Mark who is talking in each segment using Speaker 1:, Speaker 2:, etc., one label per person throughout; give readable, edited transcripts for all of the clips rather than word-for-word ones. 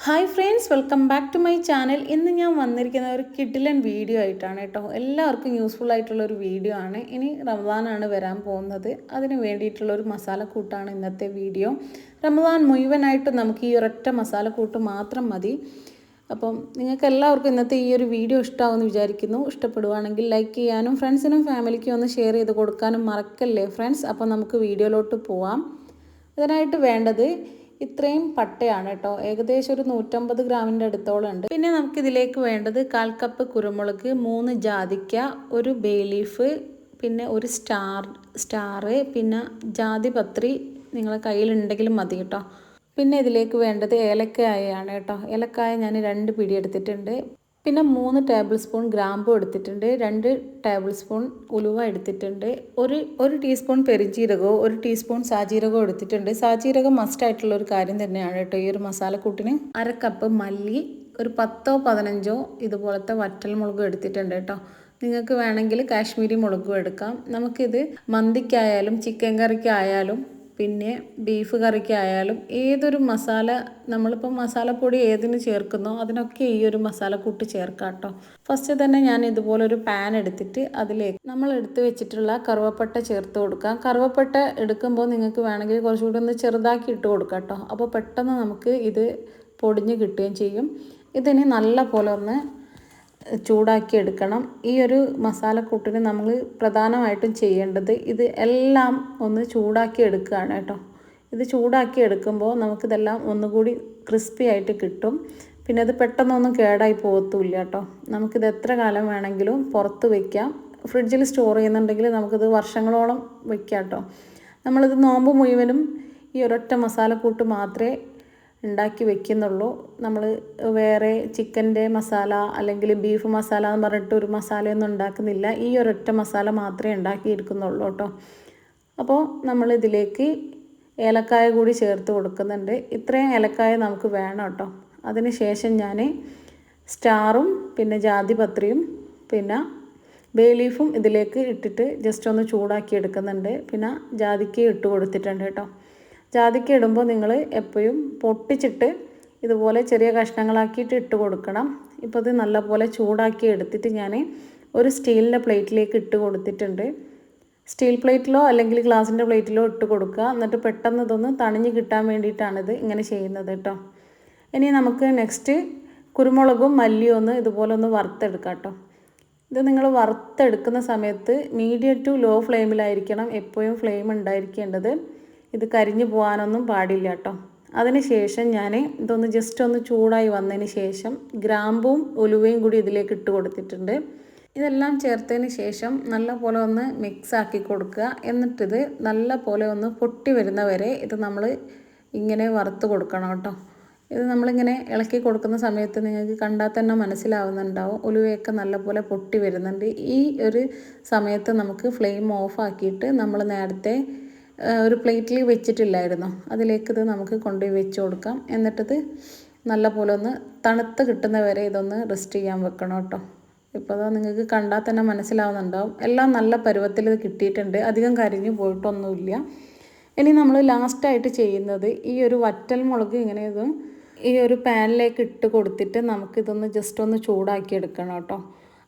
Speaker 1: Hi friends, welcome back to my channel. ഇന്ന് ഞാൻ വന്നിരിക്കുന്ന ഒരു കിഡിലൻ വീഡിയോ ആയിട്ടാണ് കേട്ടോ. എല്ലാവർക്കും യൂസ്ഫുൾ ആയിട്ടുള്ളൊരു വീഡിയോ ആണ്. ഇനി റമദാനാണ് വരാൻ പോകുന്നത്. അതിന് വേണ്ടിയിട്ടുള്ളൊരു മസാലക്കൂട്ടാണ് ഇന്നത്തെ വീഡിയോ. റമദാൻ മുഴുവനായിട്ട് നമുക്ക് ഈ ഒരൊറ്റ മസാലക്കൂട്ട് മാത്രം മതി. അപ്പം നിങ്ങൾക്ക് എല്ലാവർക്കും ഇന്നത്തെ ഈ ഒരു വീഡിയോ ഇഷ്ടമാവുമെന്ന് വിചാരിക്കുന്നു. ഇഷ്ടപ്പെടുവാണെങ്കിൽ ലൈക്ക് ചെയ്യാനും ഫ്രണ്ട്സിനും ഫാമിലിക്കും ഒന്ന് ഷെയർ ചെയ്ത് കൊടുക്കാനും മറക്കല്ലേ ഫ്രണ്ട്സ്. അപ്പോൾ നമുക്ക് വീഡിയോയിലോട്ട് പോവാം. ഇതിനായിട്ട് വേണ്ടത് ഇത്രയും പട്ടയാണ് കേട്ടോ. ഏകദേശം ഒരു 150 ഗ്രാമിൻ്റെ അടുത്തോളം ഉണ്ട്. പിന്നെ നമുക്കിതിലേക്ക് വേണ്ടത് 1/4 കപ്പ് കുരുമുളക്, 3 ജാതിക്ക, ഒരു ബേ ലീഫ്, പിന്നെ ഒരു സ്റ്റാർ, പിന്നെ ജാതിപത്രി നിങ്ങളെ കയ്യിലുണ്ടെങ്കിലും മതി കേട്ടോ. പിന്നെ ഇതിലേക്ക് വേണ്ടത് ഏലക്കായാണ് കേട്ടോ. ഏലക്കായ ഞാൻ 2 പിടി എടുത്തിട്ടുണ്ട്. പിന്നെ 3 ടേബിൾ സ്പൂൺ ഗ്രാമ്പു എടുത്തിട്ടുണ്ട്, 2 ടേബിൾ സ്പൂൺ ഉലുവ എടുത്തിട്ടുണ്ട്, ഒരു ടീസ്പൂൺ പെരിഞ്ജീരകവും 1 ടീസ്പൂൺ സാജീരകവും എടുത്തിട്ടുണ്ട്. സാജീരകം മസ്റ്റായിട്ടുള്ള ഒരു കാര്യം തന്നെയാണ് കേട്ടോ ഈ ഒരു മസാലക്കൂട്ടിന്. 1/2 കപ്പ് മല്ലി, ഒരു 10ഓ 15ഓ ഇതുപോലത്തെ വറ്റൽ മുളകും എടുത്തിട്ടുണ്ട് കേട്ടോ. നിങ്ങൾക്ക് വേണമെങ്കിൽ കാശ്മീരി മുളകും എടുക്കാം. നമുക്കിത് മന്തിക്കായാലും ചിക്കൻ കറിക്കായാലും പിന്നെ ബീഫ് കറിക്കായാലും ഏതൊരു മസാല നമ്മളിപ്പോൾ മസാലപ്പൊടി ഏതിന് ചേർക്കുന്നോ അതിനൊക്കെ ഈ ഒരു മസാലക്കൂട്ട് ചേർക്കാം കേട്ടോ. ഫസ്റ്റ് തന്നെ ഞാൻ ഇതുപോലൊരു പാൻ എടുത്തിട്ട് അതിലേക്ക് നമ്മൾ എടുത്ത് വെച്ചിട്ടുള്ള കറുവപ്പട്ട ചേർത്ത് കൊടുക്കാം. കറുവപ്പട്ട എടുക്കുമ്പോൾ നിങ്ങൾക്ക് വേണമെങ്കിൽ കുറച്ചുകൂടി ഒന്ന് ചെറുതാക്കി ഇട്ട് കൊടുക്കാം കേട്ടോ. അപ്പോൾ പെട്ടെന്ന് നമുക്ക് ഇത് പൊടിഞ്ഞ് കിട്ടുകയും ചെയ്യും. ഇതിന് നല്ല പോലെ ഒന്ന് ചൂടാക്കി എടുക്കണം. ഈ ഒരു മസാലക്കൂട്ടിന് നമ്മൾ പ്രധാനമായിട്ടും ചെയ്യേണ്ടത് ഇത് എല്ലാം ഒന്ന് ചൂടാക്കി എടുക്കുകയാണ് കേട്ടോ. ഇത് ചൂടാക്കി എടുക്കുമ്പോൾ നമുക്കിതെല്ലാം ഒന്നുകൂടി ക്രിസ്പി ആയിട്ട് കിട്ടും. പിന്നെ അത് പെട്ടെന്നൊന്നും കേടായി പോകത്തുമില്ല കേട്ടോ. നമുക്കിത് എത്ര കാലം വേണമെങ്കിലും പുറത്ത് വയ്ക്കാം. ഫ്രിഡ്ജിൽ സ്റ്റോർ ചെയ്യുന്നുണ്ടെങ്കിൽ നമുക്കിത് വർഷങ്ങളോളം വയ്ക്കാം കേട്ടോ. നമ്മളിത് നോമ്പ് മുഴുവനും ഈ ഒരൊറ്റ മസാലക്കൂട്ട് മാത്രമേ ഉണ്ടാക്കി വെക്കുന്നുള്ളൂ. നമ്മൾ വേറെ ചിക്കൻ്റെ മസാല അല്ലെങ്കിൽ ബീഫ് മസാല എന്ന് പറഞ്ഞിട്ട് ഒരു മസാലയൊന്നും ഉണ്ടാക്കുന്നില്ല. ഈ ഒരൊറ്റ മസാല മാത്രമേ ഉണ്ടാക്കിയെടുക്കുന്നുള്ളൂ കേട്ടോ. അപ്പോൾ നമ്മളിതിലേക്ക് ഏലക്കായ കൂടി ചേർത്ത് കൊടുക്കുന്നുണ്ട്. ഇത്രയും ഏലക്കായ നമുക്ക് വേണം കേട്ടോ. അതിന് ശേഷം ഞാൻ സ്റ്റാറും പിന്നെ ജാതിപത്രിയും പിന്നെ ബേ ലീഫും ഇതിലേക്ക് ഇട്ടിട്ട് ജസ്റ്റ് ഒന്ന് ചൂടാക്കി എടുക്കുന്നുണ്ട്. പിന്നെ ജാതിക്ക ഇട്ട് കൊടുത്തിട്ടുണ്ട് കേട്ടോ. ജാതിക്ക ഇടുമ്പോൾ നിങ്ങൾ എപ്പോഴും പൊട്ടിച്ചിട്ട് ഇതുപോലെ ചെറിയ കഷ്ണങ്ങളാക്കിയിട്ട് ഇട്ട് കൊടുക്കണം. ഇപ്പോൾ ഇത് നല്ലപോലെ ചൂടാക്കി എടുത്തിട്ട് ഞാൻ ഒരു സ്റ്റീലിൻ്റെ പ്ലേറ്റിലേക്ക് ഇട്ട് കൊടുത്തിട്ടുണ്ട്. സ്റ്റീൽ പ്ലേറ്റിലോ അല്ലെങ്കിൽ ഗ്ലാസിൻ്റെ പ്ലേറ്റിലോ ഇട്ട് കൊടുക്കുക. എന്നിട്ട് പെട്ടെന്ന് ഇതൊന്ന് തണിഞ്ഞ് കിട്ടാൻ വേണ്ടിയിട്ടാണിത് ഇങ്ങനെ ചെയ്യുന്നത് കേട്ടോ. ഇനി നമുക്ക് നെക്സ്റ്റ് കുരുമുളകും മല്ലിയും ഒന്ന് ഇതുപോലെ ഒന്ന് വറുത്തെടുക്കാം കേട്ടോ. ഇത് നിങ്ങൾ വറുത്തെടുക്കുന്ന സമയത്ത് മീഡിയം ടു ലോ ഫ്ലെയിമിലായിരിക്കണം എപ്പോഴും ഫ്ലെയിം ഉണ്ടായിരിക്കേണ്ടത്. ഇത് കരിഞ്ഞു പോകാനൊന്നും പാടില്ല കേട്ടോ. അതിന് ശേഷം ഞാൻ ഇതൊന്ന് ജസ്റ്റ് ഒന്ന് ചൂടായി വന്നതിന് ശേഷം ഗ്രാമ്പും ഉലുവയും കൂടി ഇതിലേക്ക് ഇട്ട് കൊടുത്തിട്ടുണ്ട്. ഇതെല്ലാം ചേർത്തതിന് ശേഷം നല്ല പോലെ ഒന്ന് മിക്സ് ആക്കി കൊടുക്കുക. എന്നിട്ടിത് നല്ല പോലെ ഒന്ന് പൊട്ടി വരുന്ന വരെ ഇത് നമ്മൾ ഇങ്ങനെ വറുത്ത് കൊടുക്കണം കേട്ടോ. ഇത് നമ്മളിങ്ങനെ ഇളക്കി കൊടുക്കുന്ന സമയത്ത് നിങ്ങൾക്ക് കണ്ടാൽ തന്നെ മനസ്സിലാവുന്നുണ്ടാവും ഉലുവയൊക്കെ നല്ലപോലെ പൊട്ടി വരുന്നുണ്ട്. ഈ ഒരു സമയത്ത് നമുക്ക് ഫ്ലെയിം ഓഫ് ആക്കിയിട്ട് നമ്മൾ നേരത്തെ ഒരു പ്ലേറ്റിൽ വെച്ചിട്ടില്ലായിരുന്നു അതിലേക്ക് ഇത് നമുക്ക് കൊണ്ടുപോയി വെച്ച് കൊടുക്കാം. എന്നിട്ടിത് നല്ല പോലെ ഒന്ന് തണുത്ത് കിട്ടുന്ന വരെ ഇതൊന്ന് റെസ്റ്റ് ചെയ്യാൻ വെക്കണം കേട്ടോ. ഇപ്പോൾ അത് നിങ്ങൾക്ക് കണ്ടാൽ തന്നെ മനസ്സിലാവുന്നുണ്ടാവും. എല്ലാം നല്ല പരുവത്തിൽ ഇത് കിട്ടിയിട്ടുണ്ട്. അധികം കരിഞ്ഞു പോയിട്ടൊന്നുമില്ല. ഇനി നമ്മൾ ലാസ്റ്റായിട്ട് ചെയ്യുന്നത് ഈ ഒരു വറ്റൽ മുളക് ഇങ്ങനെ ഇത് ഈ ഒരു പാനിലേക്ക് ഇട്ട് കൊടുത്തിട്ട് നമുക്കിതൊന്ന് ജസ്റ്റ് ഒന്ന് ചൂടാക്കി എടുക്കണം കേട്ടോ.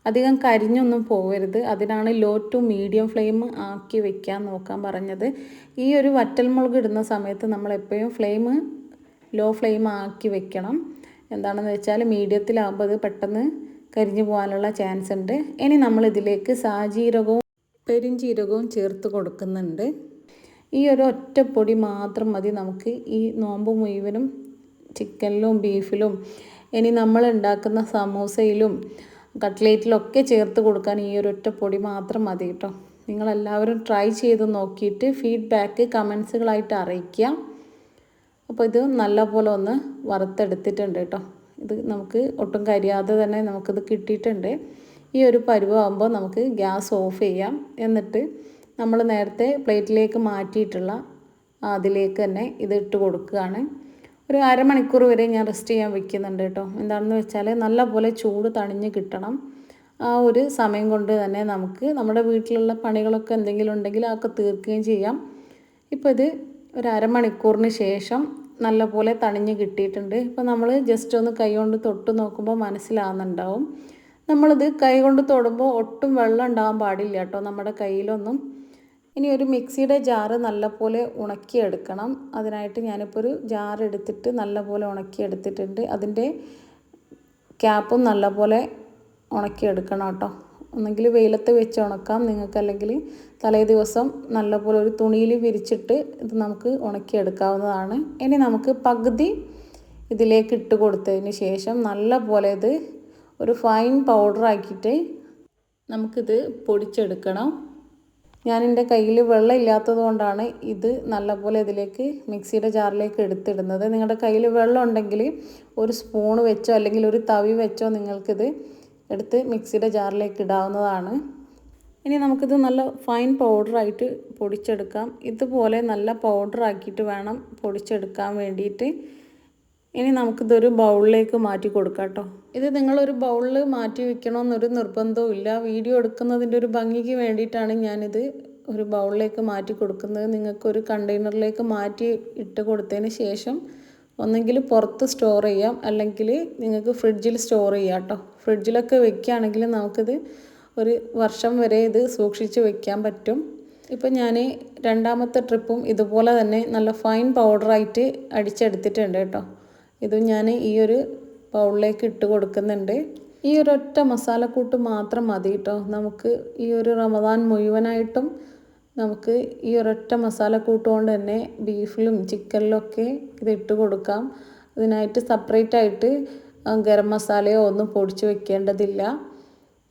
Speaker 1: അധികം കരിഞ്ഞൊന്നും പോകരുത്. അതിനാണ് ലോ ടു മീഡിയം ഫ്ലെയിം ആക്കി വെക്കാൻ നോക്കാൻ പറഞ്ഞത്. ഈ ഒരു വറ്റൽമുളക് ഇടുന്ന സമയത്ത് നമ്മൾ എപ്പോഴും ഫ്ലെയിം ലോ ഫ്ലെയിം ആക്കി വെക്കണം. എന്താണെന്ന് വെച്ചാൽ മീഡിയത്തിലാകുമ്പോൾ അത് പെട്ടെന്ന് കരിഞ്ഞു പോകാനുള്ള ചാൻസ് ഉണ്ട്. ഇനി നമ്മൾ ഇതിലേക്ക് സാജീരകവും പെരിഞ്ജീരകവും ചേർത്ത് കൊടുക്കുന്നുണ്ട്. ഈ ഒരു ഒറ്റപ്പൊടി മാത്രം മതി നമുക്ക് ഈ നോമ്പ് മുഴുവനും ചിക്കനിലും ബീഫിലും ഇനി നമ്മൾ ഉണ്ടാക്കുന്ന സമൂസയിലും കട്ട്ലേറ്റിലൊക്കെ ചേർത്ത് കൊടുക്കാൻ ഈ ഒരു ഒറ്റ പൊടി മാത്രം മതി കേട്ടോ. നിങ്ങളെല്ലാവരും ട്രൈ ചെയ്ത് നോക്കിയിട്ട് ഫീഡ്ബാക്ക് കമൻസുകളായിട്ട് അറിയിക്കുക. അപ്പോൾ ഇത് നല്ലപോലെ ഒന്ന് വറുത്തെടുത്തിട്ടുണ്ട് കേട്ടോ. ഇത് നമുക്ക് ഒട്ടും കരിയാതെ തന്നെ നമുക്കിത് കിട്ടിയിട്ടുണ്ട്. ഈ ഒരു പരുവമാകുമ്പോൾ നമുക്ക് ഗ്യാസ് ഓഫ് ചെയ്യാം. എന്നിട്ട് നമ്മൾ നേരത്തെ പ്ലേറ്റിലേക്ക് മാറ്റിയിട്ടുള്ള അതിലേക്ക് തന്നെ ഇത് ഇട്ട് കൊടുക്കുകയാണ്. ഒരു അരമണിക്കൂർ വരെ ഞാൻ റെസ്റ്റ് ചെയ്യാൻ വെക്കുന്നുണ്ട് കേട്ടോ. എന്താണെന്ന് വെച്ചാൽ നല്ലപോലെ ചൂട് തണിഞ്ഞ് കിട്ടണം. ആ ഒരു സമയം കൊണ്ട് തന്നെ നമുക്ക് നമ്മുടെ വീട്ടിലുള്ള പണികളൊക്കെ എന്തെങ്കിലും ഉണ്ടെങ്കിൽ അതൊക്കെ തീർക്കുകയും ചെയ്യാം. ഇപ്പോൾ ഇത് ഒരു അരമണിക്കൂറിന് ശേഷം നല്ലപോലെ തണിഞ്ഞ് കിട്ടിയിട്ടുണ്ട്. ഇപ്പോൾ നമ്മൾ ജസ്റ്റ് ഒന്ന് കൈ കൊണ്ട് തൊട്ട് നോക്കുമ്പോൾ മനസ്സിലാവുന്നുണ്ടാവും. നമ്മളിത് കൈ കൊണ്ട് തൊടുമ്പോൾ ഒട്ടും വെള്ളം ഉണ്ടാകാൻ പാടില്ല കേട്ടോ നമ്മുടെ കയ്യിലൊന്നും. ഇനി ഒരു മിക്സിയുടെ ജാറ് നല്ലപോലെ ഉണക്കിയെടുക്കണം. അതിനായിട്ട് ഞാനിപ്പോൾ ഒരു ജാർ എടുത്തിട്ട് നല്ലപോലെ ഉണക്കിയെടുത്തിട്ടുണ്ട്. അതിൻ്റെ ക്യാപ്പും നല്ലപോലെ ഉണക്കിയെടുക്കണം കേട്ടോ. ഒന്നെങ്കിൽ വെയിലത്ത് വെച്ച് ഉണക്കാം നിങ്ങൾക്ക്, അല്ലെങ്കിൽ തലേ ദിവസം നല്ലപോലെ ഒരു തുണിയിൽ വിരിച്ചിട്ട് ഇത് നമുക്ക് ഉണക്കിയെടുക്കാവുന്നതാണ്. ഇനി നമുക്ക് പകുതി ഇതിലേക്ക് ഇട്ട് കൊടുത്തതിന് ശേഷം നല്ലപോലെ ഇത് ഒരു ഫൈൻ പൗഡർ ആക്കിയിട്ട് നമുക്കിത് പൊടിച്ചെടുക്കണം. ഞാനെൻ്റെ കയ്യിൽ വെള്ളം ഇല്ലാത്തത് കൊണ്ടാണ് ഇത് നല്ലപോലെ ഇതിലേക്ക് മിക്സിയുടെ ജാറിലേക്ക് എടുത്തിടുന്നത്. നിങ്ങളുടെ കയ്യിൽ വെള്ളം ഉണ്ടെങ്കിൽ ഒരു സ്പൂൺ വെച്ചോ അല്ലെങ്കിൽ ഒരു തവി വെച്ചോ നിങ്ങൾക്കിത് എടുത്ത് മിക്സിയുടെ ജാറിലേക്ക് ഇടാവുന്നതാണ്. ഇനി നമുക്കിത് നല്ല ഫൈൻ പൗഡറായിട്ട് പൊടിച്ചെടുക്കാം. ഇതുപോലെ നല്ല പൗഡറാക്കിയിട്ട് വേണം പൊടിച്ചെടുക്കാൻ വേണ്ടിയിട്ട്. ഇനി നമുക്കിതൊരു ബൗളിലേക്ക് മാറ്റി കൊടുക്കാം കേട്ടോ. ഇത് നിങ്ങളൊരു ബൗളിൽ മാറ്റി വെക്കണമെന്നൊരു നിർബന്ധവും ഇല്ല. വീഡിയോ എടുക്കുന്നതിൻ്റെ ഒരു ഭംഗിക്ക് വേണ്ടിയിട്ടാണ് ഞാനിത് ഒരു ബൗളിലേക്ക് മാറ്റി കൊടുക്കുന്നത്. നിങ്ങൾക്കൊരു കണ്ടെയ്നറിലേക്ക് മാറ്റി ഇട്ട് കൊടുത്തതിന് ശേഷം ഒന്നെങ്കിൽ പുറത്ത് സ്റ്റോർ ചെയ്യാം, അല്ലെങ്കിൽ നിങ്ങൾക്ക് ഫ്രിഡ്ജിൽ സ്റ്റോർ ചെയ്യാം കേട്ടോ. ഫ്രിഡ്ജിലൊക്കെ വെക്കുകയാണെങ്കിൽ നമുക്കിത് ഒരു വർഷം വരെ ഇത് സൂക്ഷിച്ച് വെക്കാൻ പറ്റും. ഇപ്പം ഞാൻ രണ്ടാമത്തെ ട്രിപ്പും ഇതുപോലെ തന്നെ നല്ല ഫൈൻ പൗഡറായിട്ട് അടിച്ചെടുത്തിട്ടുണ്ട് കേട്ടോ. ഇത് ഞാൻ ഈ ഒരു ബൗളിലേക്ക് ഇട്ട് കൊടുക്കുന്നുണ്ട്. ഈ ഒരൊറ്റ മസാലക്കൂട്ട് മാത്രം മതി കേട്ടോ. നമുക്ക് ഈ ഒരു റമദാൻ മുഴുവനായിട്ടും നമുക്ക് ഈ ഒരൊറ്റ മസാലക്കൂട്ട് കൊണ്ട് തന്നെ ബീഫിലും ചിക്കനിലൊക്കെ ഇത് ഇട്ട് കൊടുക്കാം. ഇതിനായിട്ട് സെപ്പറേറ്റ് ആയിട്ട് ഗരം മസാലയോ ഒന്നും പൊടിച്ച് വെക്കേണ്ടതില്ല.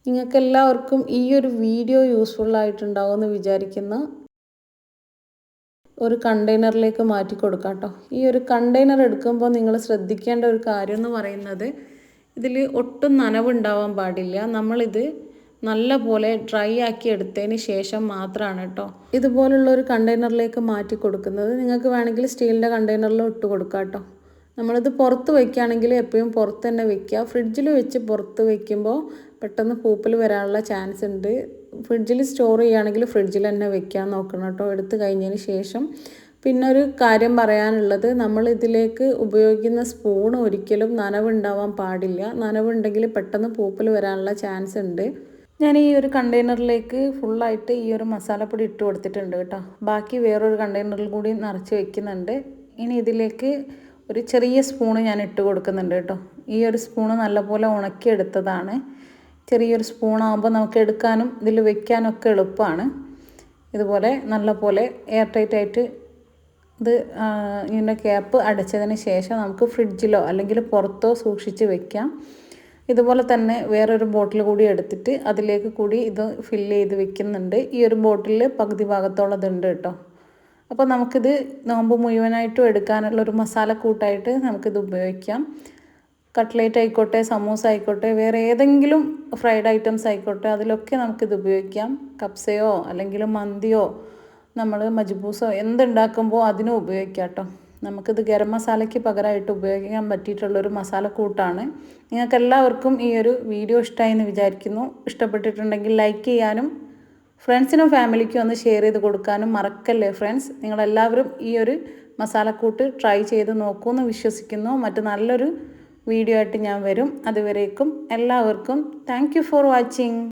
Speaker 1: നിങ്ങൾക്കെല്ലാവർക്കും ഈ ഒരു വീഡിയോ യൂസ്ഫുള്ളായിട്ടുണ്ടാവുമെന്ന് വിചാരിക്കുന്നു. ഒരു കണ്ടെയ്നറിലേക്ക് മാറ്റി കൊടുക്കാം കേട്ടോ. ഈ ഒരു കണ്ടെയ്നർ എടുക്കുമ്പോൾ നിങ്ങൾ ശ്രദ്ധിക്കേണ്ട ഒരു കാര്യം എന്ന് പറയുന്നത് ഇതിൽ ഒട്ടും നനവുണ്ടാവാൻ പാടില്ല. നമ്മളിത് നല്ലപോലെ ഡ്രൈ ആക്കി എടുത്തതിന് ശേഷം മാത്രമാണ് കേട്ടോ ഇതുപോലുള്ള ഒരു കണ്ടെയ്നറിലേക്ക് മാറ്റി കൊടുക്കുന്നത്. നിങ്ങൾക്ക് വേണമെങ്കിൽ സ്റ്റീലിൻ്റെ കണ്ടെയ്നറിലും ഇട്ട് കൊടുക്കാം കേട്ടോ. നമ്മളിത് പുറത്ത് വയ്ക്കുകയാണെങ്കിൽ എപ്പോഴും പുറത്ത് തന്നെ വയ്ക്കുക. ഫ്രിഡ്ജിൽ വെച്ച് പുറത്ത് വയ്ക്കുമ്പോൾ പെട്ടെന്ന് പൂപ്പൽ വരാനുള്ള ചാൻസ് ഉണ്ട്. ഫ്രിഡ്ജിൽ സ്റ്റോർ ചെയ്യുകയാണെങ്കിൽ ഫ്രിഡ്ജിൽ തന്നെ വെക്കാൻ നോക്കണം കേട്ടോ എടുത്ത് കഴിഞ്ഞതിന് ശേഷം. പിന്നെ ഒരു കാര്യം പറയാനുള്ളത്, നമ്മൾ ഇതിലേക്ക് ഉപയോഗിക്കുന്ന സ്പൂൺ ഒരിക്കലും നനവുണ്ടാവാൻ പാടില്ല. നനവുണ്ടെങ്കിൽ പെട്ടെന്ന് പൂപ്പൽ വരാനുള്ള ചാൻസ് ഉണ്ട്. ഞാൻ ഈ ഒരു കണ്ടെയ്നറിലേക്ക് ഫുള്ളായിട്ട് ഈ ഒരു മസാലപ്പൊടി ഇട്ട് കൊടുത്തിട്ടുണ്ട് കേട്ടോ. ബാക്കി വേറൊരു കണ്ടെയ്നറിൽ കൂടി നിറച്ച് വയ്ക്കുന്നുണ്ട്. ഇനി ഇതിലേക്ക് ഒരു ചെറിയ സ്പൂണ് ഞാൻ ഇട്ട് കൊടുക്കുന്നുണ്ട് കേട്ടോ. ഈ ഒരു സ്പൂണ് നല്ലപോലെ ഉണക്കിയെടുത്തതാണ്. ചെറിയൊരു സ്പൂണാകുമ്പോൾ നമുക്ക് എടുക്കാനും ഇതിൽ വെക്കാനൊക്കെ എളുപ്പമാണ്. ഇതുപോലെ നല്ലപോലെ എയർ ടൈറ്റായിട്ട് ഇത് ഇതിൻ്റെ ക്യാപ്പ് അടച്ചതിന് ശേഷം നമുക്ക് ഫ്രിഡ്ജിലോ അല്ലെങ്കിൽ പുറത്തോ സൂക്ഷിച്ച് വെക്കാം. ഇതുപോലെ തന്നെ വേറൊരു ബോട്ടിൽ കൂടി എടുത്തിട്ട് അതിലേക്ക് കൂടി ഇത് ഫില്ല് ചെയ്ത് വെക്കുന്നുണ്ട്. ഈ ഒരു ബോട്ടിൽ പകുതി ഭാഗത്തോളം ഇതുണ്ട് കേട്ടോ. അപ്പോൾ നമുക്കിത് നോമ്പ് മുഴുവനായിട്ടും എടുക്കാനുള്ളൊരു മസാലക്കൂട്ടായിട്ട് നമുക്കിത് ഉപയോഗിക്കാം. കട്ട്ലേറ്റ് ആയിക്കോട്ടെ, സമൂസ ആയിക്കോട്ടെ, വേറെ ഏതെങ്കിലും ഫ്രൈഡ് ഐറ്റംസ് ആയിക്കോട്ടെ, അതിലൊക്കെ നമുക്കിത് ഉപയോഗിക്കാം. കപ്സയോ അല്ലെങ്കിൽ മന്തിയോ നമ്മൾ മജ്ബൂസോ എന്തുണ്ടാക്കുമ്പോൾ അതിനും ഉപയോഗിക്കാം കേട്ടോ. നമുക്കിത് ഗരം മസാലയ്ക്ക് പകരമായിട്ട് ഉപയോഗിക്കാൻ പറ്റിയിട്ടുള്ളൊരു മസാലക്കൂട്ടാണ്. നിങ്ങൾക്കെല്ലാവർക്കും ഈ ഒരു വീഡിയോ ഇഷ്ടമായി എന്ന് വിചാരിക്കുന്നു. ഇഷ്ടപ്പെട്ടിട്ടുണ്ടെങ്കിൽ ലൈക്ക് ചെയ്യാനും ഫ്രണ്ട്സിനും ഫാമിലിക്കും ഒന്ന് ഷെയർ ചെയ്ത് കൊടുക്കാനും മറക്കല്ലേ ഫ്രണ്ട്സ്. നിങ്ങളെല്ലാവരും ഈ ഒരു മസാലക്കൂട്ട് ട്രൈ ചെയ്ത് നോക്കുമെന്ന് വിശ്വസിക്കുന്നു. മറ്റ് നല്ലൊരു വീഡിയോ ആയിട്ട് ഞാൻ വരും. അതുവരേക്കും എല്ലാവർക്കും താങ്ക് യു ഫോർ വാച്ചിങ്.